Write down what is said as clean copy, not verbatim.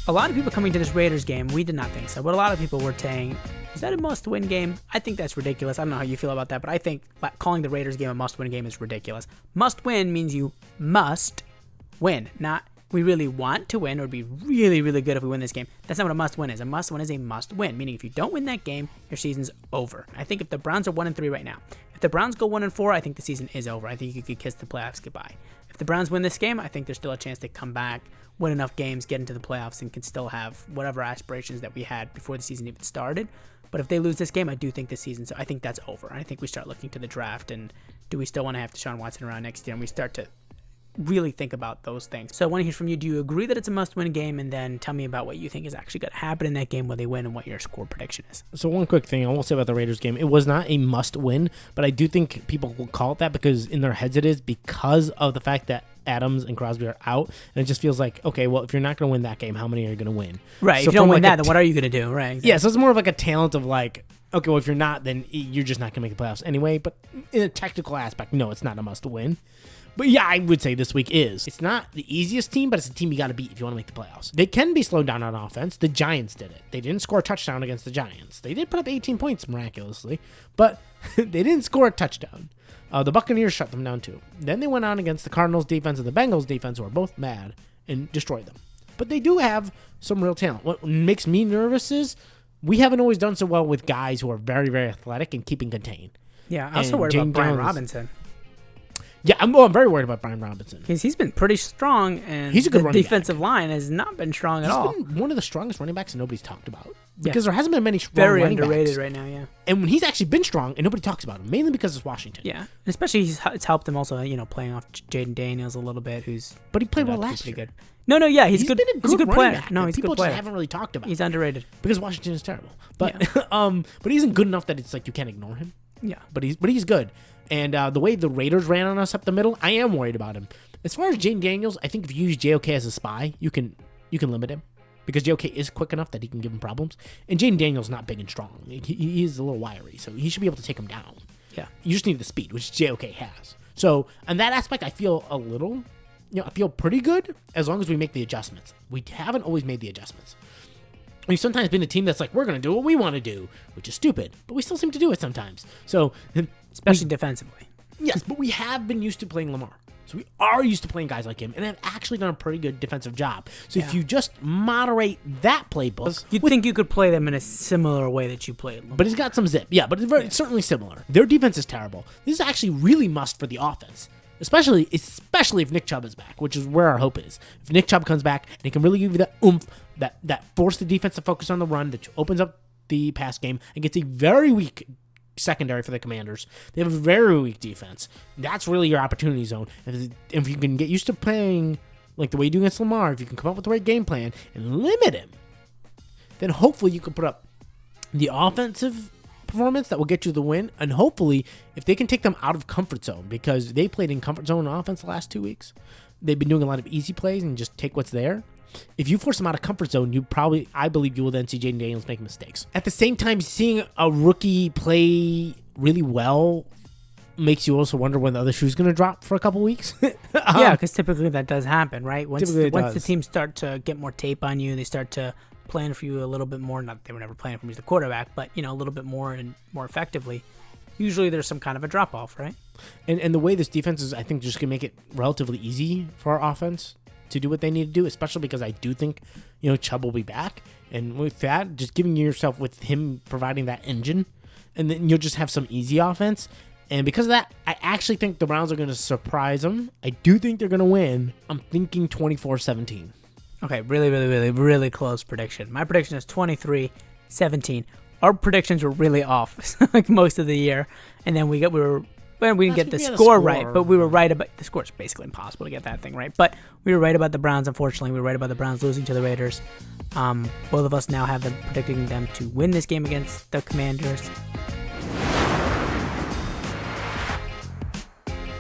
a lot of people coming to this Raiders game, we did not think so, but a lot of people were saying, is that a must-win game? I think that's ridiculous. I don't know how you feel about that, but I think calling the Raiders game a must-win game is ridiculous. Must-win means you must win, not we really want to win or be really, really good if we win this game. That's not what a must-win is. A must-win is a must-win, meaning if you don't win that game, your season's over. I think if the Browns are 1-3 right now, if the Browns go 1-4, I think the season is over. I think you could kiss the playoffs goodbye. If the Browns win this game, I think there's still a chance to come back, win enough games, get into the playoffs, and can still have whatever aspirations that we had before the season even started. But if they lose this game, I do think this season, so I think that's over. I think we start looking to the draft, and do we still want to have Deshaun Watson around next year? And we start to really think about those things. So I want to hear from you. Do you agree that it's a must-win game? And then tell me about what you think is actually going to happen in that game when they win and what your score prediction is. So one quick thing I will say about the Raiders game. It was not a must-win, but I do think people will call it that because in their heads it is because of the fact that Adams and Crosby are out. And it just feels like, okay, well, if you're not going to win that game, how many are you going to win? Right. So if you don't win that, then what are you going to do? Right. Exactly. Yeah, so it's more of like a talent of like, okay, well, if you're not, then you're just not going to make the playoffs anyway. But in a technical aspect, no, it's not a must-win. But yeah, I would say this week is. It's not the easiest team, but it's a team you got to beat if you want to make the playoffs. They can be slowed down on offense. The Giants did it. They didn't score a touchdown against the Giants. They did put up 18 points miraculously, but they didn't score a touchdown. The Buccaneers shut them down too. Then they went on against the Cardinals defense and the Bengals defense, who are both mad, and destroyed them. But they do have some real talent. What makes me nervous is we haven't always done so well with guys who are very, very athletic and keeping contained. Yeah, I'm also worried about Brian Robinson. Yeah, I'm very worried about Brian Robinson. Because he's been pretty strong, and he's a good running defensive back. Line has not been strong at all. He's been one of the strongest running backs that nobody's talked about. Because there hasn't been many strong very running underrated backs. right now, yeah. And when he's actually been strong, and nobody talks about him, mainly because it's Washington. Yeah, and especially it's helped him also, playing off Jayden Daniels a little bit, But he played well last year. Good. No, yeah, he's good. Been a good he's a good player. Back, no, he's a good player. People just haven't really talked about. He's underrated because Washington is terrible. But but he isn't good enough that it's like you can't ignore him. Yeah, but he's good. And the way the Raiders ran on us up the middle, I am worried about him. As far as Jayden Daniels, I think if you use JOK as a spy, you can limit him. Because JOK is quick enough that he can give him problems. And Jayden Daniels not big and strong. He is a little wiry, so he should be able to take him down. Yeah. You just need the speed, which JOK has. So, on that aspect, I feel I feel pretty good as long as we make the adjustments. We haven't always made the adjustments. We've sometimes been a team that's like, we're going to do what we want to do, which is stupid. But we still seem to do it sometimes. So, especially defensively. Yes, but we have been used to playing Lamar. So we are used to playing guys like him, and have actually done a pretty good defensive job. So if you just moderate that playbook... You'd think you could play them in a similar way that you played Lamar. But he's got some zip. Yeah, but it's certainly similar. Their defense is terrible. This is actually really must for the offense. Especially if Nick Chubb is back, which is where our hope is. If Nick Chubb comes back, and he can really give you that oomph, that force the defense to focus on the run, that opens up the pass game, and gets a very weak secondary for the Commanders. They have a very weak defense. That's really your opportunity zone. If you can get used to playing like the way you do against Lamar, if you can come up with the right game plan and limit him, then hopefully you can put up the offensive performance that will get you the win. And hopefully, if they can take them out of comfort zone, because they played in comfort zone offense the last 2 weeks, they've been doing a lot of easy plays and just take what's there. If you force them out of comfort zone, I believe you will then see Jayden Daniels make mistakes. At the same time, seeing a rookie play really well makes you also wonder when the other shoe's going to drop for a couple weeks. Yeah, because typically that does happen, right? Once the teams start to get more tape on you, they start to plan for you a little bit more. Not that they were never planning for me as the quarterback, but a little bit more and more effectively. Usually there's some kind of a drop-off, right? And the way this defense is, I think, just going to make it relatively easy for our offense to do what they need to do, especially because I do think, Chubb will be back. And with that, just giving yourself with him providing that engine, and then you'll just have some easy offense. And because of that, I actually think the Browns are going to surprise them. I do think they're going to win. I'm thinking 24-17. Okay, really, really, really, really close prediction. My prediction is 23-17. Our predictions were really off like most of the year. And then we didn't get the score right, but we were right about the score. Is basically impossible to get that thing right, but we were right about the Browns. Unfortunately, we were right about the Browns losing to the Raiders. Both of us now have them predicting them to win this game against the Commanders.